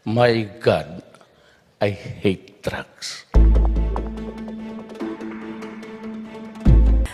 My God, I hate drugs.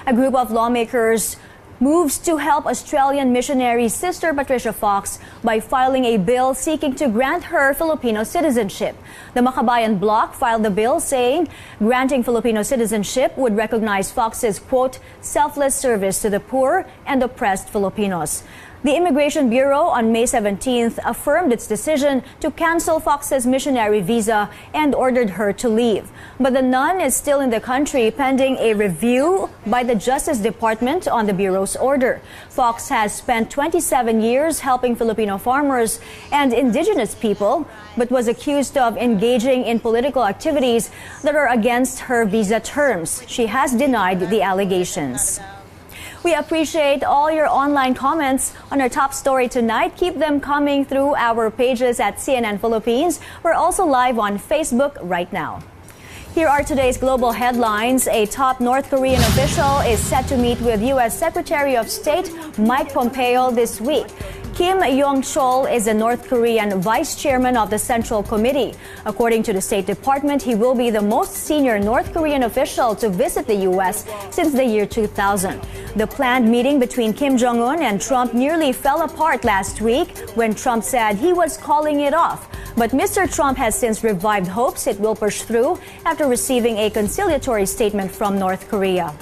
A group of lawmakers moves to help Australian missionary Sister Patricia Fox by filing a bill seeking to grant her Filipino citizenship. The Makabayan Bloc filed the bill saying granting Filipino citizenship would recognize Fox's, quote, selfless service to the poor and oppressed Filipinos. The Immigration Bureau on May 17th affirmed its decision to cancel Fox's missionary visa and ordered her to leave. But the nun is still in the country pending a review by the Justice Department on the Bureau's order. Fox has spent 27 years helping Filipino farmers and indigenous people, but was accused of engaging in political activities that are against her visa terms. She has denied the allegations. We appreciate all your online comments on our top story tonight. Keep them coming through our pages at CNN Philippines. We're also live on Facebook right now. Here are today's global headlines. A top North Korean official is set to meet with U.S. Secretary of State Mike Pompeo this week. Kim Yong-chol is a North Korean vice chairman of the Central Committee. According to the State Department, he will be the most senior North Korean official to visit the U.S. since the year 2000. The planned meeting between Kim Jong-un and Trump nearly fell apart last week when Trump said he was calling it off. But Mr. Trump has since revived hopes it will push through after receiving a conciliatory statement from North Korea.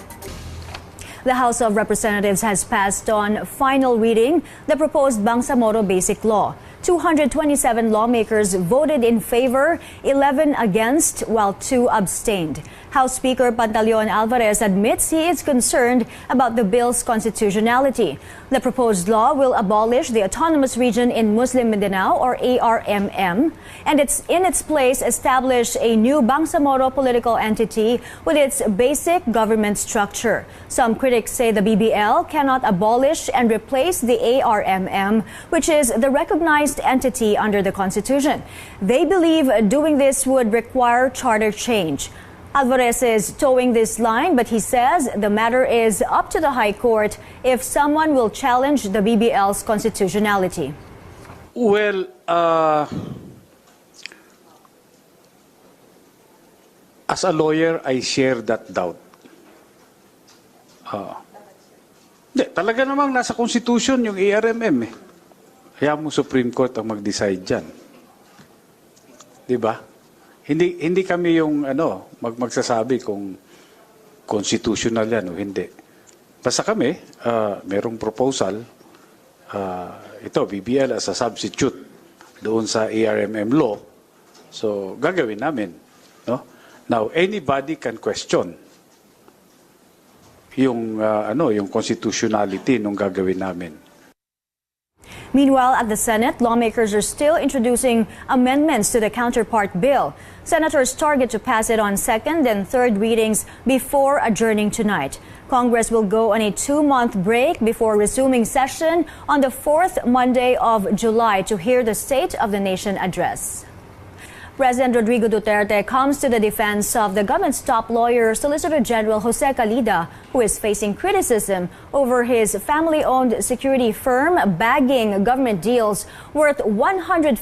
The House of Representatives has passed on final reading the proposed Bangsamoro Basic Law. 227 lawmakers voted in favor, 11 against, while 2 abstained. House Speaker Pantaleon Alvarez admits he is concerned about the bill's constitutionality. The proposed law will abolish the Autonomous Region in Muslim Mindanao, or ARMM, and in its place establish a new Bangsamoro political entity with its basic government structure. Some critics say the BBL cannot abolish and replace the ARMM, which is the recognized entity under the Constitution. They believe doing this would require charter change. Alvarez is towing this line, but he says the matter is up to the High Court if someone will challenge the BBL's constitutionality. Well, as a lawyer, I share that doubt. Talaga namang nasa Constitution yung ARMM eh. Kaya mo Supreme Court ang mag-decide dyan. Diba? Hindi kami yung magsasabi kung constitutional yan o hindi. Basta kami, merong proposal, ito, BBL as a substitute doon sa ARMM law. So, gagawin namin. No? Now, anybody can question yung constitutionality nung gagawin namin. Meanwhile, at the Senate, lawmakers are still introducing amendments to the counterpart bill. Senators target to pass it on second and third readings before adjourning tonight. Congress will go on a 2-month break before resuming session on the 4th Monday of July to hear the State of the Nation address. President Rodrigo Duterte comes to the defense of the government's top lawyer, Solicitor General Jose Calida, who is facing criticism over his family-owned security firm bagging government deals worth 150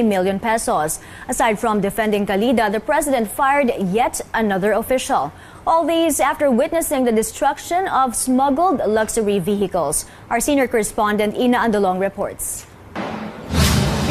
million pesos. Aside from defending Calida, the president fired yet another official. All these after witnessing the destruction of smuggled luxury vehicles. Our senior correspondent, Ina Andalong, reports.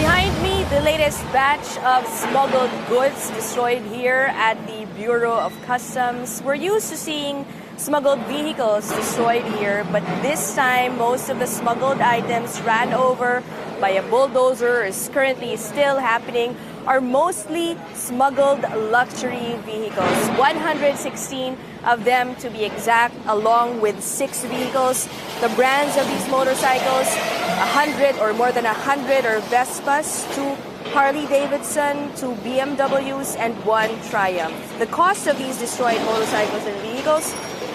Behind me, the latest batch of smuggled goods destroyed here at the Bureau of Customs. We're used to seeing smuggled vehicles destroyed here, but this time most of the smuggled items ran over by a bulldozer is currently still happening are mostly smuggled luxury vehicles. 116 of them to be exact, along with 6 vehicles. The brands of these motorcycles, 100 or more than 100 are Vespas, 2 Harley-Davidson, 2 BMWs, and 1 Triumph. The cost of these destroyed motorcycles and vehicles,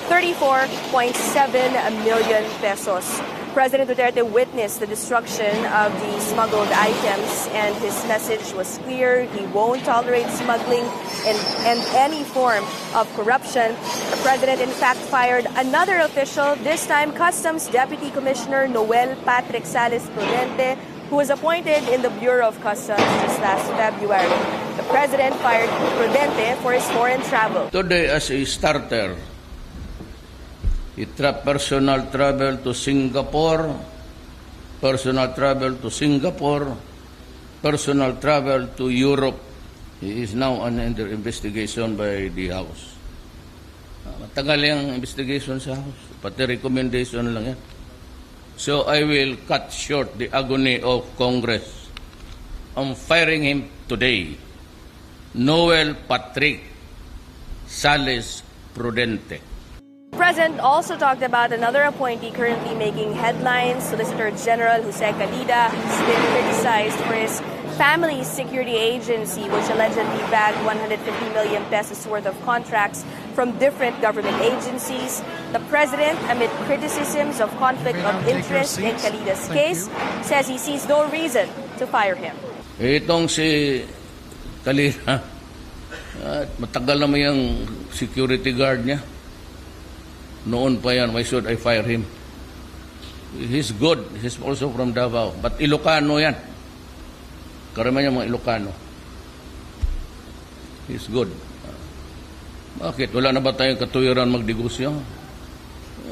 34.7 million pesos. President Duterte witnessed the destruction of the smuggled items, and his message was clear. He won't tolerate smuggling and any form of corruption. The president, in fact, fired another official, this time Customs Deputy Commissioner Noel Patrick Sales Prudente, who was appointed in the Bureau of Customs just last February. The president fired Prudente for his foreign travel. Today, as a starter, personal travel to Singapore, personal travel to Singapore, personal travel to Europe. He is now under investigation by the House. Matagal yung investigation sa House. Pati recommendation lang yan. So I will cut short the agony of Congress. I'm firing him today. Noel Patrick Sales Prudente. The president also talked about another appointee currently making headlines. Solicitor General Jose Calida has been criticized for his family security agency, which allegedly bagged 150 million pesos worth of contracts from different government agencies. The president, amid criticisms of conflict of interest in Calida's case, says he sees no reason to fire him. Itong si Calida, matagal naman yung security guard niya. Noon pa yan, why should I fire him? He's good. He's also from Davao. But Ilocano yan. Karamihan mga Ilocano. He's good. Bakit? Wala na ba tayong katuwiran magdegosyo?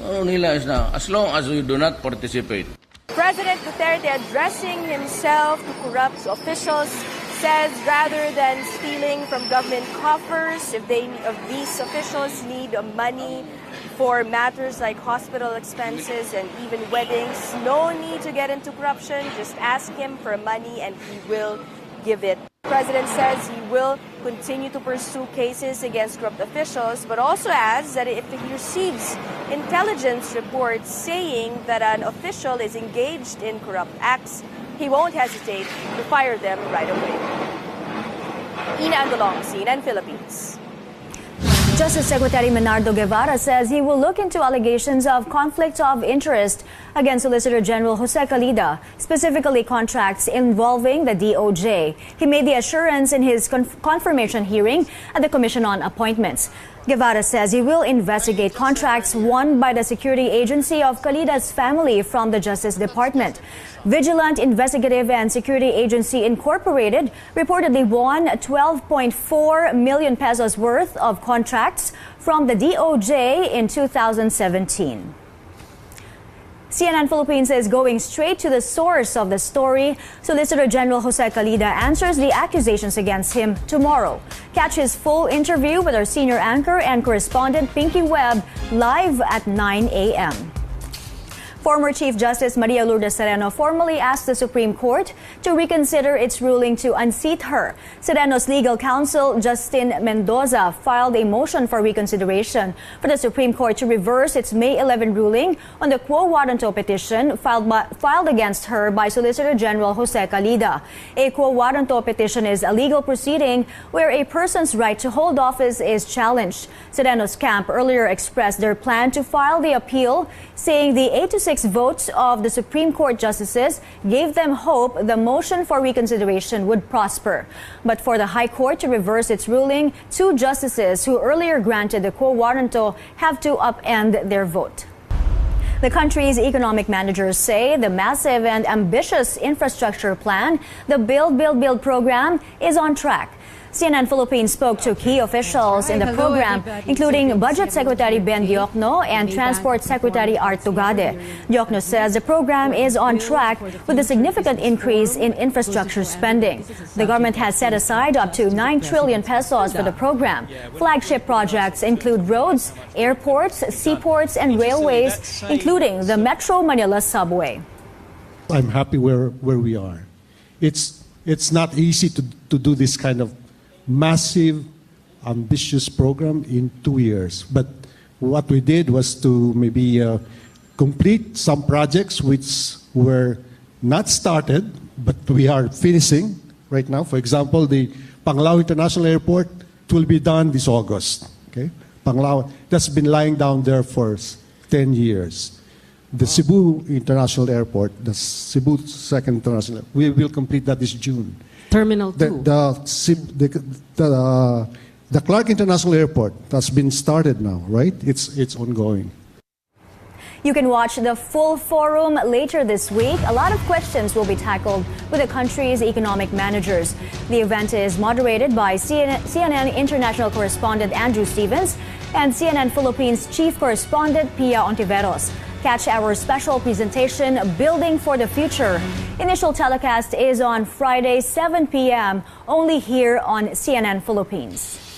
Ano nila is na, as long as you do not participate. President Duterte, addressing himself to corrupt officials, says rather than stealing from government coffers, if these officials need money for matters like hospital expenses and even weddings, no need to get into corruption. Just ask him for money and he will give it. The president says he will continue to pursue cases against corrupt officials, but also adds that if he receives intelligence reports saying that an official is engaged in corrupt acts, he won't hesitate to fire them right away. Ina Andolong, CNN Philippines. Justice Secretary Menardo Guevara says he will look into allegations of conflict of interest against Solicitor General Jose Calida, specifically contracts involving the DOJ. He made the assurance in his confirmation hearing at the Commission on Appointments. Guevara says he will investigate contracts won by the security agency of Calida's family from the Justice Department. Vigilant Investigative and Security Agency Incorporated reportedly won 12.4 million pesos worth of contracts from the DOJ in 2017. CNN Philippines is going straight to the source of the story. Solicitor General Jose Calida answers the accusations against him tomorrow. Catch his full interview with our senior anchor and correspondent Pinky Webb live at 9 a.m. Former Chief Justice Maria Lourdes Sereno formally asked the Supreme Court to reconsider its ruling to unseat her. Sereno's legal counsel, Justin Mendoza, filed a motion for reconsideration for the Supreme Court to reverse its May 11 ruling on the quo warranto petition filed against her by Solicitor General Jose Calida. A quo warranto petition is a legal proceeding where a person's right to hold office is challenged. Sereno's camp earlier expressed their plan to file the appeal, saying the 8-6 votes of the Supreme Court justices gave them hope the motion for reconsideration would prosper. But for the High Court to reverse its ruling, 2 justices who earlier granted the quo warranto have to upend their vote. The country's economic managers say the massive and ambitious infrastructure plan, the Build program, is on track. CNN Philippines spoke to key officials in the program, including Budget Secretary Ben Diokno and Transport Secretary Art Tugade. Diokno says the program is on track with a significant increase in infrastructure spending. The government has set aside up to 9 trillion pesos for the program. Flagship projects include roads, airports, seaports, and railways, including the Metro Manila subway. I'm happy where we are. It's not easy to do this kind of massive, ambitious program in 2 years. But what we did was to maybe complete some projects which were not started, but we are finishing right now. For example, the Panglao International Airport, it will be done this August. Okay, Panglao, that's been lying down there for 10 years. The Cebu International Airport, the Cebu Second International, we will complete that this June. Terminal 2. The Clark International Airport, that's been started now, right? It's ongoing. You can watch the full forum later this week. A lot of questions will be tackled with the country's economic managers. The event is moderated by CNN international correspondent Andrew Stevens and CNN Philippines chief correspondent Pia Ontiveros. Catch our special presentation, Building for the Future. Initial telecast is on Friday, 7 p.m., only here on CNN Philippines.